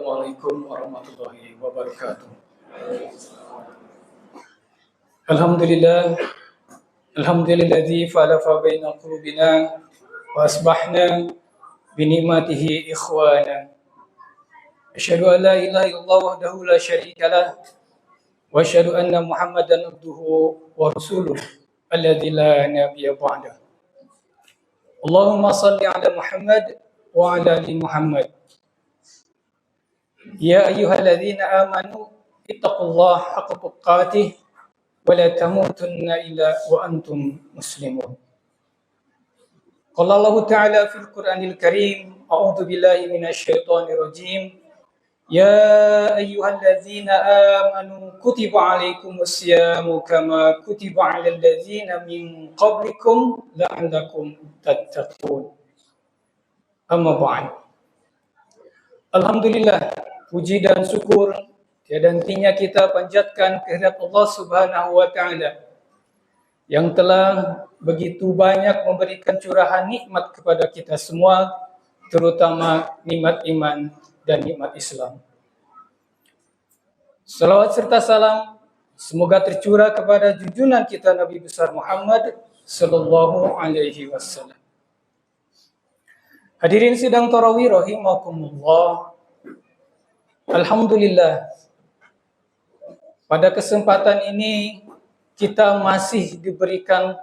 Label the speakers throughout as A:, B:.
A: Assalamualaikum warahmatullahi wabarakatuh. Alhamdulillah, alhamdulilladzi fa'alafa baina qulubina wa asbahna bi ni'matihi ikhwana. Asyhadu an la ilaha illallah wahdahu la syarika lah wa asyhadu anna Muhammadan abduhu wa rasuluh alladzi la nabiyya ba'dah. Allahumma shalli ala Muhammad wa ala ali Muhammad. Ya ayyuhalladzina amanu ittaqullaha haqqa tuqatih wa la tamutunna illa wa antum muslimun. Qala Allah Ta'ala fil Qur'anil Karim, a'udzu billahi minasyaitonir rajim. Ya ayyuhalladzina amanu kutiba 'alaikumus syamu kama kutiba 'alal ladzina min qablikum la'allakum tattaqun. Amma ba'd. Alhamdulillah, puji dan syukur tiada hentinya kita panjatkan kehadirat Allah Subhanahu wa taala yang telah begitu banyak memberikan curahan nikmat kepada kita semua, terutama nikmat iman dan nikmat Islam. Salawat serta salam semoga tercurah kepada junjungan kita Nabi besar Muhammad sallallahu alaihi wasallam. Hadirin sidang tarawih rahimakumullah. Alhamdulillah, pada kesempatan ini kita masih diberikan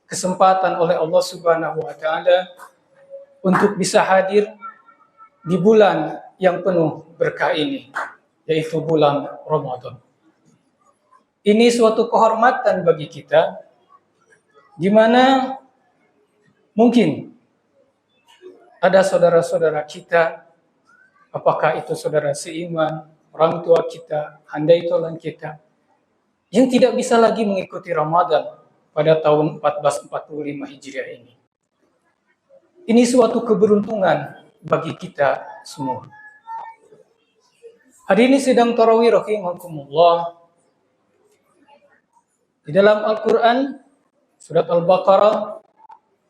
A: kesempatan oleh Allah Subhanahu wa taala untuk bisa hadir di bulan yang penuh berkah ini, yaitu bulan Ramadan. Ini suatu kehormatan bagi kita, di mana mungkin ada saudara-saudara kita, apakah itu saudara seiman, orang tua kita, handai tolan kita, yang tidak bisa lagi mengikuti Ramadan pada tahun 1445 Hijriah ini. Ini suatu keberuntungan bagi kita semua. Hari ini sedang tarawih rahimakumullah. Di dalam Al-Quran, surat Al-Baqarah,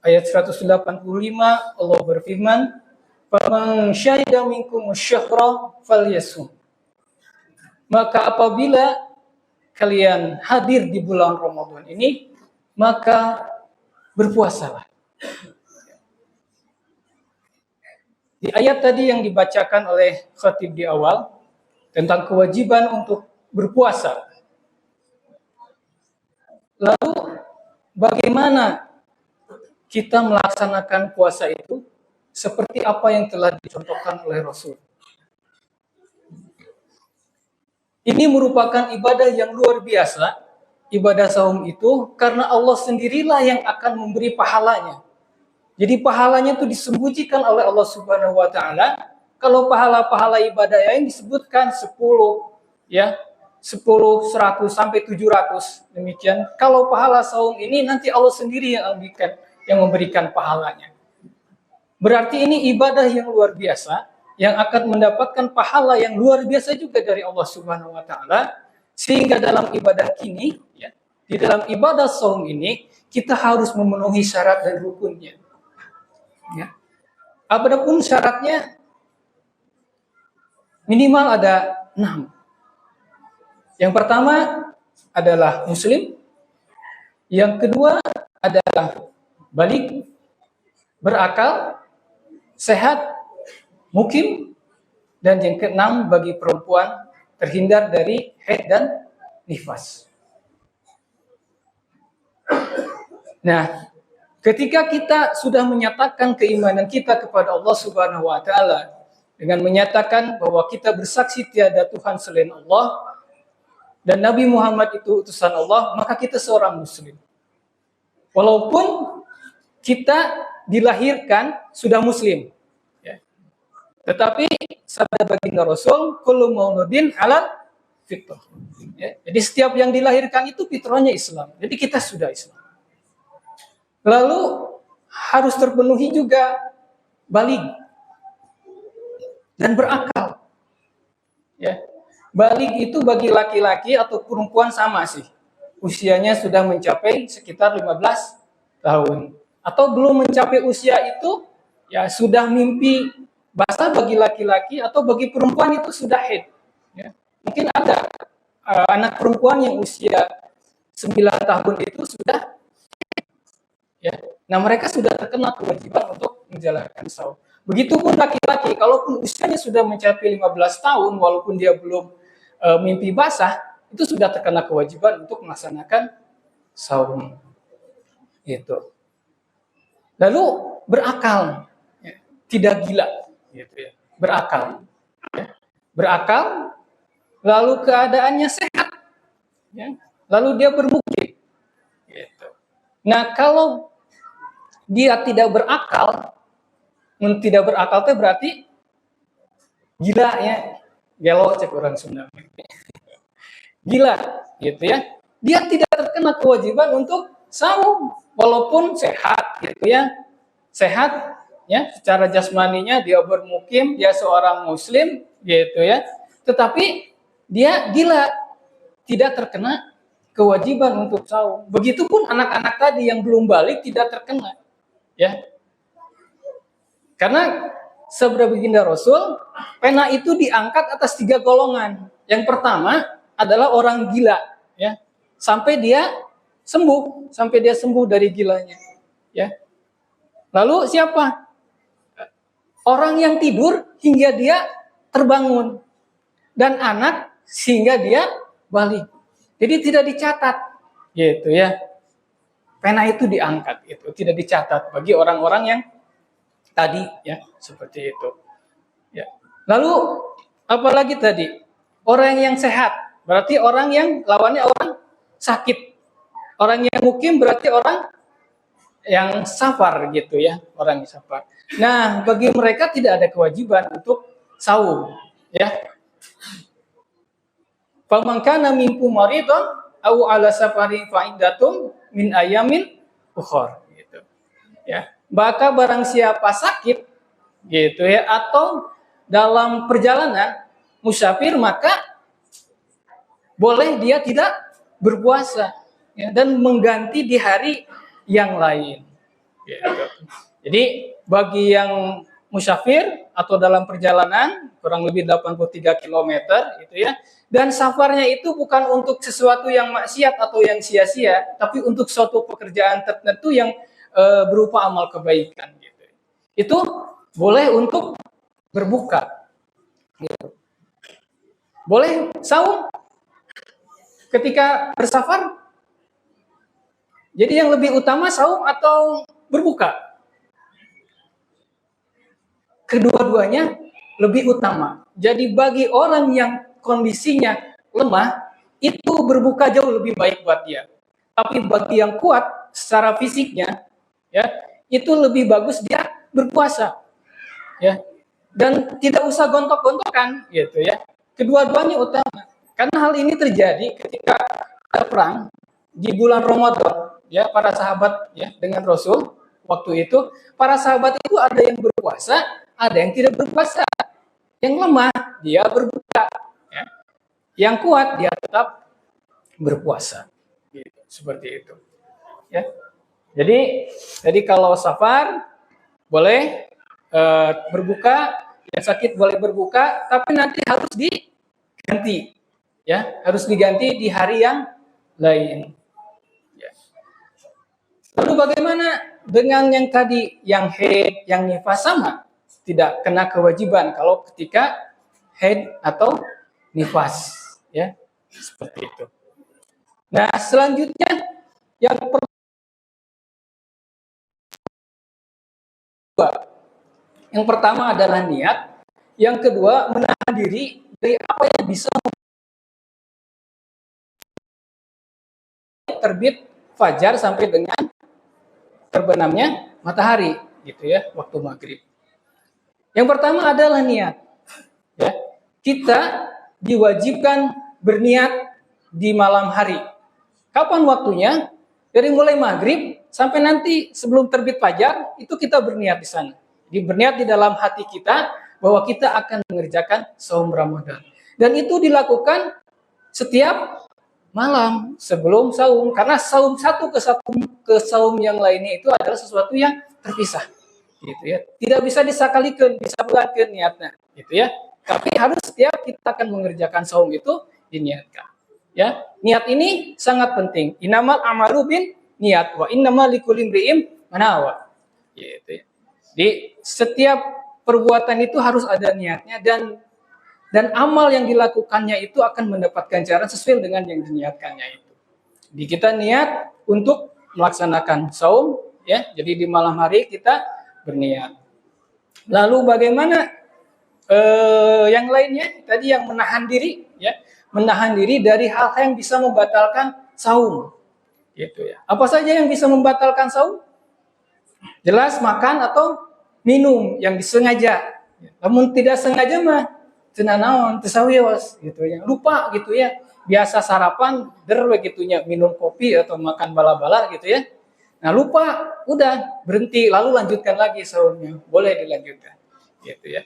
A: ayat 185, Allah berfirman, "Faman syahida minkum asy-syahra falyasum." Maka apabila kalian hadir di bulan Ramadan ini, maka berpuasalah. Di ayat tadi yang dibacakan oleh khatib di awal tentang kewajiban untuk berpuasa. Lalu bagaimana kita melaksanakan puasa itu seperti apa yang telah dicontohkan oleh Rasul? Ini merupakan ibadah yang luar biasa, ibadah saum itu, karena Allah sendirilah yang akan memberi pahalanya. Jadi pahalanya itu disembunyikan oleh Allah Subhanahu wa taala. Kalau pahala-pahala ibadah yang disebutkan 10, ya, 10, 100 sampai 700 demikian. Kalau pahala saum ini nanti Allah sendiri yang memberikan pahalanya. Berarti ini ibadah yang luar biasa, yang akan mendapatkan pahala yang luar biasa juga dari Allah Subhanahu wa taala. Sehingga dalam ibadah ini, ya, di dalam ibadah saum ini kita harus memenuhi syarat dan rukunnya. Ya. Apapun syaratnya minimal ada 6. Yang pertama adalah muslim, yang kedua adalah balik, berakal, sehat, mukim, dan yang keenam bagi perempuan terhindar dari haid dan nifas. Nah, ketika kita sudah menyatakan keimanan kita kepada Allah Subhanahu wa taala dengan menyatakan bahwa kita bersaksi tiada Tuhan selain Allah dan Nabi Muhammad itu utusan Allah, maka kita seorang muslim. Walaupun kita dilahirkan sudah muslim, ya. Tetapi sabda baginda Rasul, kullu mauludin ala fitrah. Ya. Jadi setiap yang dilahirkan itu fitrahnya Islam. Jadi kita sudah Islam. Lalu harus terpenuhi juga baligh dan berakal. Ya. Baligh itu bagi laki-laki atau perempuan sama sih. Usianya sudah mencapai sekitar 15 tahun. Atau belum mencapai usia itu, ya sudah mimpi basah bagi laki-laki atau bagi perempuan itu sudah haid. Ya. Mungkin ada anak perempuan yang usia 9 tahun itu sudah, ya. Nah, mereka sudah terkena kewajiban untuk menjalankan saum. Begitupun laki-laki, kalaupun usianya sudah mencapai 15 tahun, walaupun dia belum mimpi basah, itu sudah terkena kewajiban untuk melaksanakan saum. Gitu. Lalu berakal, ya. Tidak gila, gitu ya. Berakal, ya. Berakal, lalu keadaannya sehat, ya. Lalu dia bermukim. Gitu. Nah, kalau dia tidak berakal itu berarti gila, ya. Gelo cek orang Sunda. Gila, gitu ya. Dia tidak terkena kewajiban untuk saum walaupun sehat, gitu ya. Sehat, ya, secara jasmaninya dia bermukim, dia seorang muslim, gitu ya. Tetapi dia gila, tidak terkena kewajiban untuk saum. Begitupun anak-anak tadi yang belum balik tidak terkena, ya. Karena sabda baginda Rasul, pena itu diangkat atas 3 golongan. Yang pertama adalah orang gila, ya, sampai dia sembuh dari gilanya, ya. Lalu siapa? Orang yang tidur hingga dia terbangun, dan anak sehingga dia balik. Jadi tidak dicatat, gitu ya. Pena itu diangkat, itu tidak dicatat bagi orang-orang yang tadi, ya, seperti itu. Ya. Lalu apalagi tadi? Orang yang sehat, berarti orang yang lawannya orang sakit. Orang yang mukim berarti orang yang safar, gitu ya, orang yang safar. Nah, bagi mereka tidak ada kewajiban untuk saum, ya. Faman kana minkum maridun aw ala safarin fa iddatun min ayamin ukhra, gitu. Ya. Maka barang siapa sakit, gitu ya, atau dalam perjalanan musafir, maka boleh dia tidak berpuasa, ya, dan mengganti di hari yang lain. Gitu. Jadi bagi yang musafir atau dalam perjalanan kurang lebih 83 km, gitu ya. Dan safarnya itu bukan untuk sesuatu yang maksiat atau yang sia-sia, tapi untuk suatu pekerjaan tertentu yang berupa amal kebaikan, gitu. Itu boleh untuk berbuka, gitu. Boleh saum ketika bersafar. Jadi yang lebih utama saum atau berbuka? Kedua-duanya lebih utama. Jadi bagi orang yang kondisinya lemah, itu berbuka jauh lebih baik buat dia. Tapi bagi yang kuat secara fisiknya, ya, itu lebih bagus dia berpuasa, ya. Dan tidak usah gontok-gontokan, gitu ya. Kedua-duanya utama. Karena hal ini terjadi ketika ada perang di bulan Ramadan, ya, para sahabat, ya, dengan Rasul waktu itu, para sahabat itu ada yang berpuasa, ada yang tidak berpuasa. Yang lemah dia berbuka, ya. Yang kuat dia tetap berpuasa, gitu. Seperti itu, ya. Jadi kalau safar boleh berbuka, yang sakit boleh berbuka, tapi nanti harus diganti, ya, harus diganti di hari yang lain. Ya. Lalu bagaimana dengan yang tadi, yang haid, yang nifas? Sama, tidak kena kewajiban kalau ketika haid atau nifas, ya, seperti itu. Nah, selanjutnya yang pertama adalah niat, yang kedua menahan diri dari apa yang bisa terbit fajar sampai dengan terbenamnya matahari, gitu ya, waktu maghrib. Yang pertama adalah niat, ya. Kita diwajibkan berniat di malam hari. Kapan waktunya? Dari mulai maghrib sampai nanti sebelum terbit fajar, itu kita berniat di sana. Jadi berniat di dalam hati kita bahwa kita akan mengerjakan saum Ramadan. Dan itu dilakukan setiap malam sebelum saum. Karena saum satu ke saum yang lainnya itu adalah sesuatu yang terpisah, gitu ya. Tidak bisa disakalikan, disabulakan niatnya, gitu ya. Tapi harus setiap kita akan mengerjakan saum itu diniatkan. Ya, niat ini sangat penting. Innamal a'malu bin niat wa innamal likulli imri'in manawa. Gitu ya. Di setiap perbuatan itu harus ada niatnya dan amal yang dilakukannya itu akan mendapatkan cara sesuai dengan yang diniatkannya itu. Di kita niat untuk melaksanakan saum ya. Jadi di malam hari kita berniat. Lalu bagaimana yang lainnya? Tadi yang menahan diri ya, menahan diri dari hal-hal yang bisa membatalkan saum. Gitu ya. Apa saja yang bisa membatalkan saum? Jelas makan atau minum yang disengaja. Namun tidak sengaja mah cenanawan tesawios gitu ya. Lupa gitu ya. Biasa sarapan gitunya minum kopi atau makan bala-bala gitu ya. Nah, lupa, udah berhenti lalu lanjutkan lagi saumnya. Boleh dilanjutkan. Gitu ya.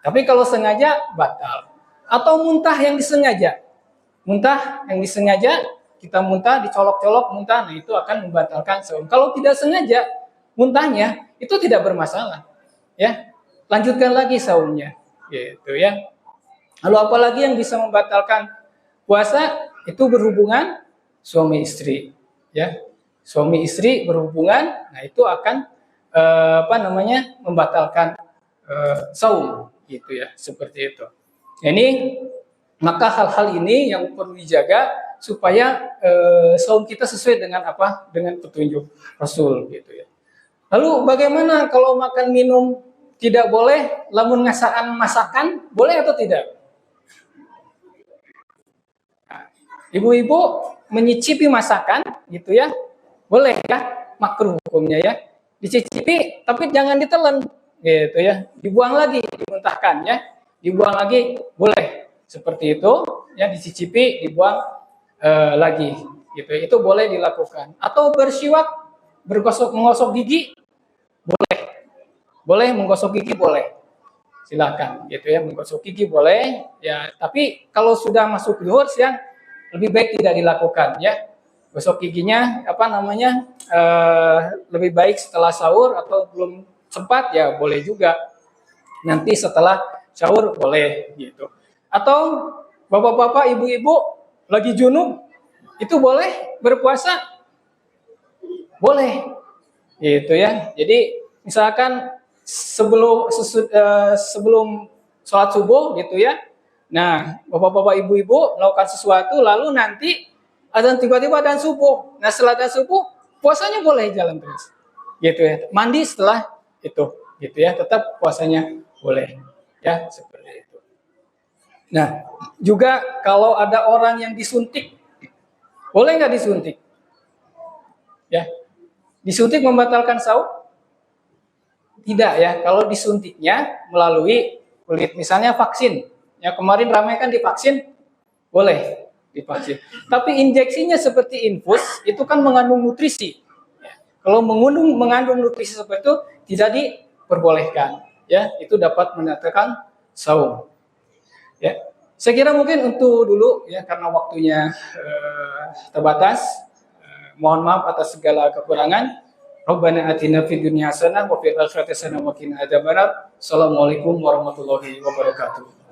A: Tapi kalau sengaja batal. Atau muntah yang disengaja. Muntah yang disengaja, kita muntah dicolok-colok muntah, nah itu akan membatalkan saum. Kalau tidak sengaja muntahnya itu tidak bermasalah. Ya. Lanjutkan lagi saumnya. Gitu ya. Lalu apalagi yang bisa membatalkan puasa? Itu berhubungan suami istri, ya. Suami istri berhubungan, nah itu akan membatalkan saum, gitu ya, seperti itu. Ini maka hal-hal ini yang perlu dijaga supaya saum kita sesuai dengan apa? Dengan petunjuk Rasul, gitu ya. Lalu bagaimana kalau makan minum tidak boleh, lamun ngasaan masakan boleh atau tidak? Ibu-ibu menyicipi masakan, gitu ya, boleh ya, makruh hukumnya ya. Dicicipi, tapi jangan ditelan, gitu ya. Dibuang lagi, dimuntahkan ya, dibuang lagi, boleh. Seperti itu, ya dicicipi, dibuang lagi, gitu. Itu boleh dilakukan. Atau bersiwak, menggosok gigi, boleh menggosok gigi boleh. Silakan, gitu ya, menggosok gigi boleh. Ya, tapi kalau sudah masuk zuhur siang lebih baik tidak dilakukan ya. Gosok giginya lebih baik setelah sahur atau belum sempat ya boleh juga. Nanti setelah sahur boleh gitu. Atau bapak-bapak, ibu-ibu lagi junub itu boleh berpuasa? Boleh. Gitu ya. Jadi misalkan sebelum sholat subuh gitu ya. Nah, bapak-bapak, ibu-ibu melakukan sesuatu, lalu nanti tiba-tiba adzan subuh. Nah, setelah adzan subuh, puasanya boleh jalan terus, gitu ya. Mandi setelah itu, gitu ya. Tetap puasanya boleh, ya seperti itu. Nah, juga kalau ada orang yang disuntik, boleh nggak disuntik? Ya, disuntik membatalkan saum? Tidak ya. Kalau disuntiknya melalui kulit, misalnya vaksin. Ya kemarin ramai kan divaksin, boleh divaksin. Tapi injeksinya seperti infus, itu kan mengandung nutrisi. Kalau mengandung nutrisi seperti itu tidak diperbolehkan. Ya, itu dapat menetapkan saum. Ya, saya kira mungkin untuk dulu ya karena waktunya terbatas. Mohon maaf atas segala kekurangan. Rabbana atina fid dunya hasanah wa fil akhirati hasanah wa qina adzabannar. Assalamualaikum warahmatullahi wabarakatuh.